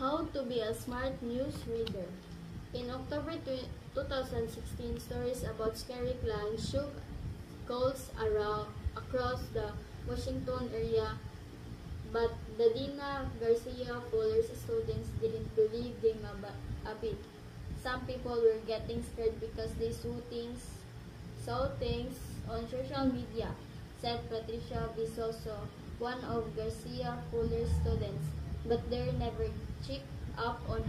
How to be a smart news reader. In October 2016, stories about scary plans shook schools across the Washington area, but the Dina Garcia Fuller's students didn't believe them a bit. Some people were getting scared because they saw things on social media, said Patricia Visoso, one of Garcia Fuller's students, but they never checked up on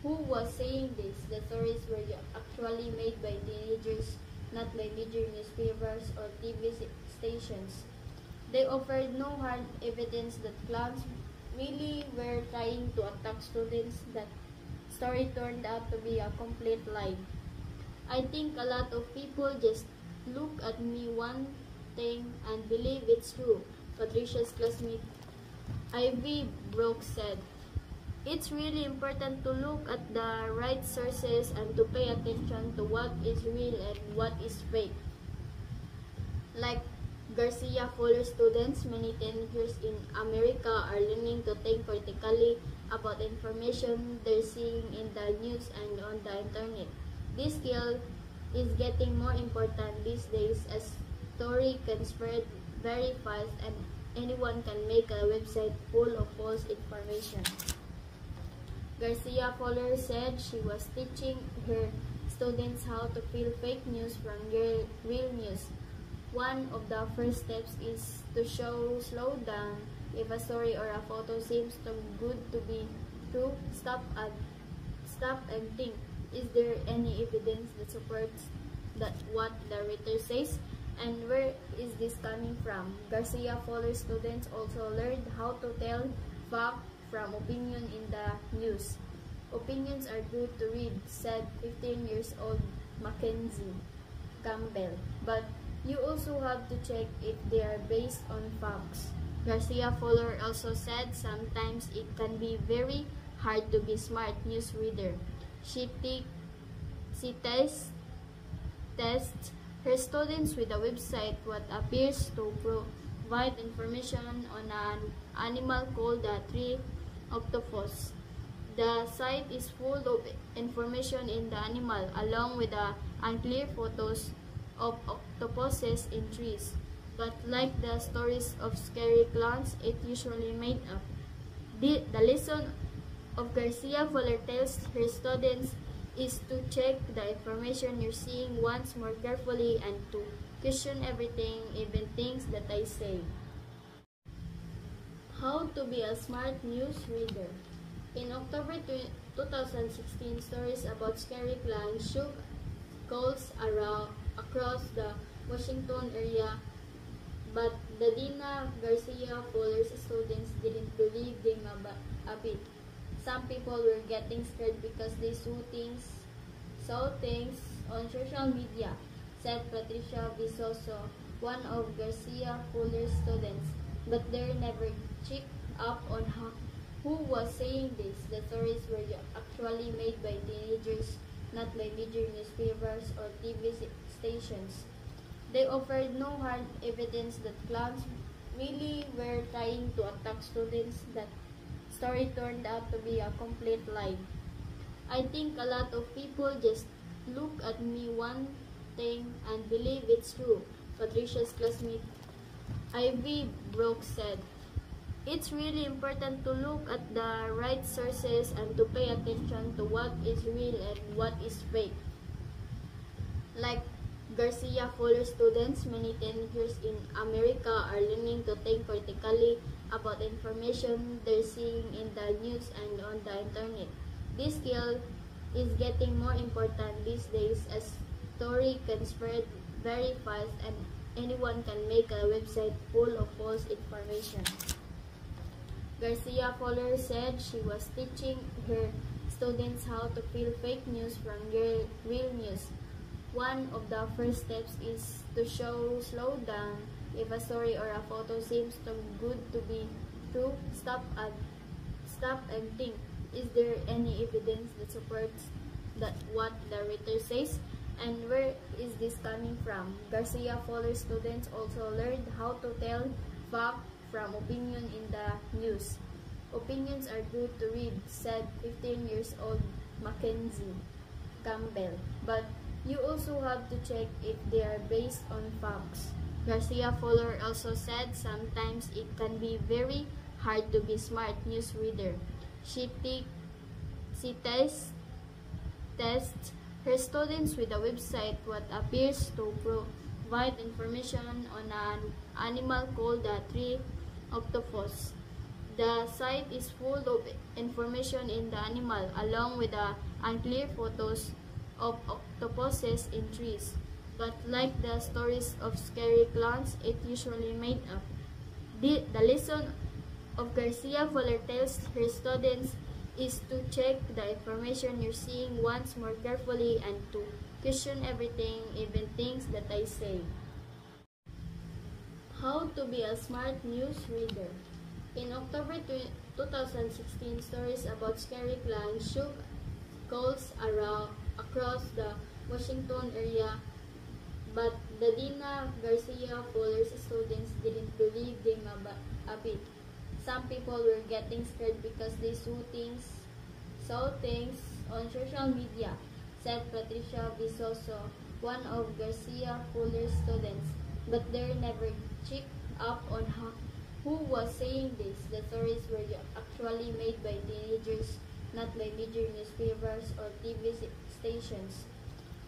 who was saying this. The stories were actually made by teenagers, not by major newspapers or TV stations. They offered no hard evidence that clowns really were trying to attack students. That story turned out to be a complete lie. I think a lot of people just look at me one thing and believe it's true, Patricia's classmate Ivy Brooks said. It's really important to look at the right sources and to pay attention to what is real and what is fake. Like Garcia Fuller students, many teenagers in America are learning to think critically about information they're seeing in the news and on the internet. This skill is getting more important these days as story can spread very fast and anyone can make a website full of false information. Garcia Fuller said she was teaching her students how to feel fake news from real news. One of the first steps is to slow down. If a story or a photo seems too good to be true, stop and think. Is there any evidence that supports what the writer says? And where is this coming from? Garcia Fuller students also learned how to tell fact from opinion in the news. Opinions are good to read, said 15 years old Mackenzie Campbell, but you also have to check if they are based on facts. Garcia Fuller also said sometimes it can be very hard to be smart news reader. She tests her students with a website what appears to provide information on an animal called the tree octopus. The site is full of information in the animal along with unclear photos of octopuses in trees. But like the stories of scary clowns, it usually made up. The lesson of Garcia Fuller tells her students is to check the information you're seeing once more carefully and to question everything, even things that I say. How to be a smart news reader. In October 2016, stories about scary plans shook schools across the Washington area, but the Dina Garcia Fuller's students didn't believe them a bit. Some people were getting scared because they saw things on social media, said Patricia Visoso, one of Garcia Fuller's students, but they never checked up on who was saying this. The stories were actually made by teenagers, not by major newspapers or TV stations. They offered no hard evidence that clowns really were trying to attack students. That story turned out to be a complete lie. I think a lot of people just look at me one thing and believe it's true, Patricia's classmate Ivy Brooks said. It's really important to look at the right sources and to pay attention to what is real and what is fake. Like Garcia Fuller students, many teenagers in America are learning to think critically about information they're seeing in the news and on the internet. This skill is getting more important these days as story can spread very fast and anyone can make a website full of false information. Garcia Fuller said she was teaching her students how to feel fake news from real news. One of the first steps is to slow down. If a story or a photo seems too good to be true, stop and think. Is there any evidence that supports what the writer says? And where is this coming from? Garcia Fuller students also learned how to tell fact from opinion in the news. Opinions are good to read, said 15 years old Mackenzie Campbell, but you also have to check if they are based on facts. Garcia Fuller also said sometimes it can be very hard to be smart news reader. She tests her students with a website what appears to provide information on an animal called the tree octopus. The site is full of information in the animal along with unclear photos of octopuses in trees. But like the stories of scary clowns, it usually made up. The lesson of Garcia Fuller tells her students is to check the information you're seeing once more carefully and to question everything, even things that I say. How to be a smart news reader. In October 2016, stories about scary clowns shook schools across the Washington area, but the Dina Garcia Fuller's students didn't believe them a bit. Some people were getting scared because they saw things on social media, said Patricia Visoso, one of Garcia Fuller's students, but they never checked up on who was saying this. The stories were actually made by teenagers, not by major newspapers or TV stations.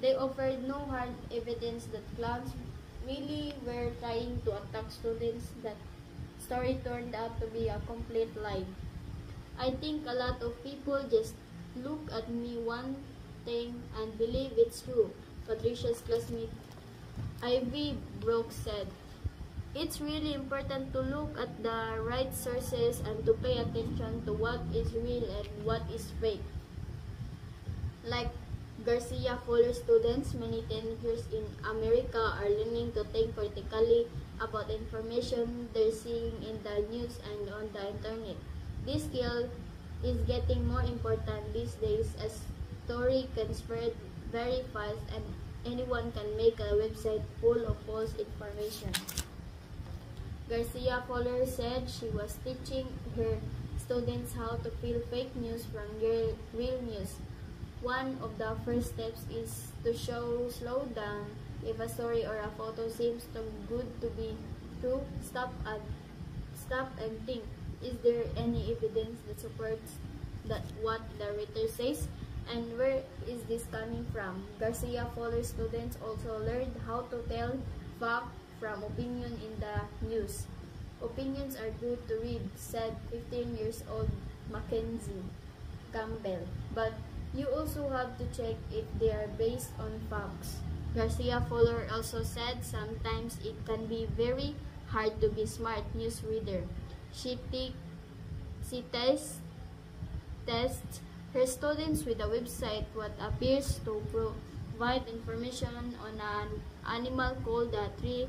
They offered no hard evidence that clowns really were trying to attack students. That story turned out to be a complete lie. I think a lot of people just look at me one thing and believe it's true, Patricia's classmate Ivy Brooks said. It's really important to look at the right sources and to pay attention to what is real and what is fake. Like Garcia Fuller students, many teenagers in America are learning to think critically about information they're seeing in the news and on the internet. This skill is getting more important these days as story can spread very fast and anyone can make a website full of false information. Garcia Fuller said she was teaching her students how to feel fake news from real news. One of the first steps is to slow down. If a story or a photo seems too good to be true, stop and think. Is there any evidence that supports what the writer says? And where is this coming from? Garcia Fuller students also learned how to tell fact from opinion in the news. Opinions are good to read, said 15 years old Mackenzie Campbell, but you also have to check if they are based on facts. Garcia Fuller also said sometimes it can be very hard to be smart news reader. She tests her students with a website what appears to provide information on an animal called the tree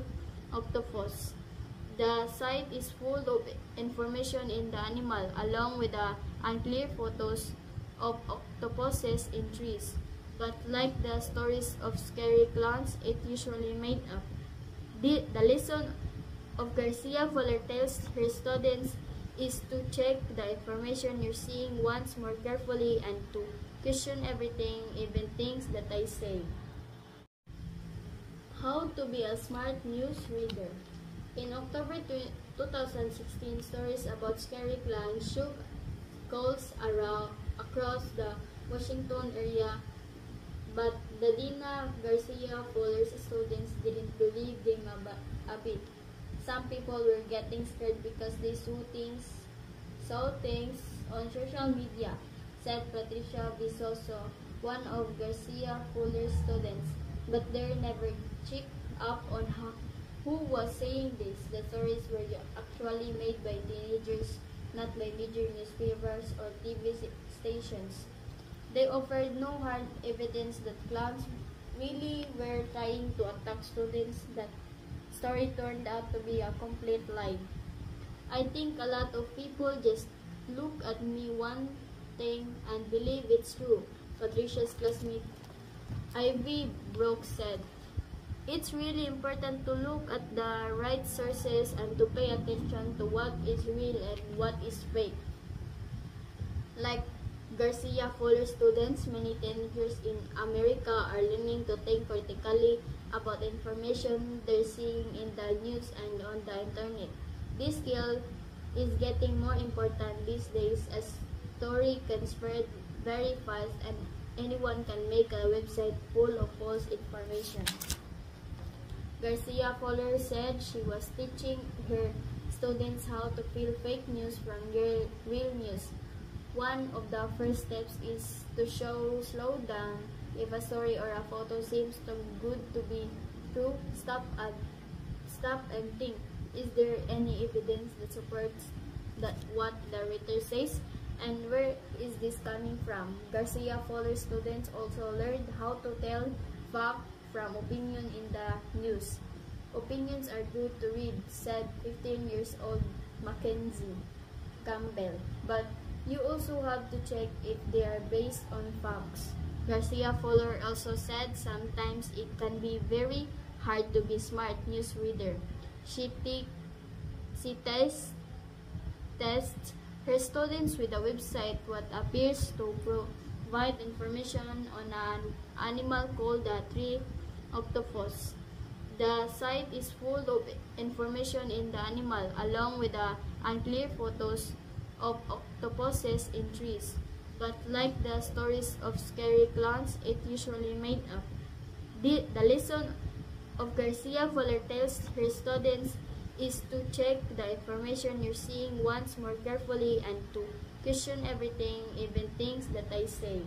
octopus. The site is full of information in the animal along with unclear photos of octopuses in trees. But like the stories of scary clowns, it usually made up. The lesson of Garcia Fuller tells her students is to check the information you're seeing once more carefully and to question everything, even things that I say. How to be a smart news reader. In October 2016, stories about scary clowns shook schools across the Washington area, but the Dina Garcia Fuller's students didn't believe them a bit. Some people were getting scared because they saw things on social media, said Patricia Visoso, one of Garcia Fuller's students, but they never checked up on who was saying this. The stories were actually made by teenagers, not by major newspapers or TV stations. They offered no hard evidence that clowns really were trying to attack students. That story turned out to be a complete lie. I think a lot of people just look at me one thing and believe it's true, Patricia's classmate Ivy Brooks said. It's really important to look at the right sources and to pay attention to what is real and what is fake. Like Garcia Fuller students, many teenagers in America are learning to think critically about information they're seeing in the news and on the internet. This skill is getting more important these days as story can spread very fast and anyone can make a website full of false information. Garcia Fuller said she was teaching her students how to feel fake news from real news. One of the first steps is to slow down. If a story or a photo seems too good to be true, stop and think. Is there any evidence that supports what the writer says? And where is this coming from? Garcia Fuller students also learned how to tell fact from opinion in the news. Opinions are good to read, said 15 years old Mackenzie Campbell. But you also have to check if they are based on facts. Garcia Fuller also said sometimes it can be very hard to be smart news reader. She tests her students with a website what appears to provide information on an animal called the tree octopus. The site is full of information in the animal along with the unclear photos of octopuses in trees. But like the stories of scary clowns, it usually made up. The lesson of Garcia Fuller tells her students is to check the information you're seeing once more carefully and to question everything, even things that I say.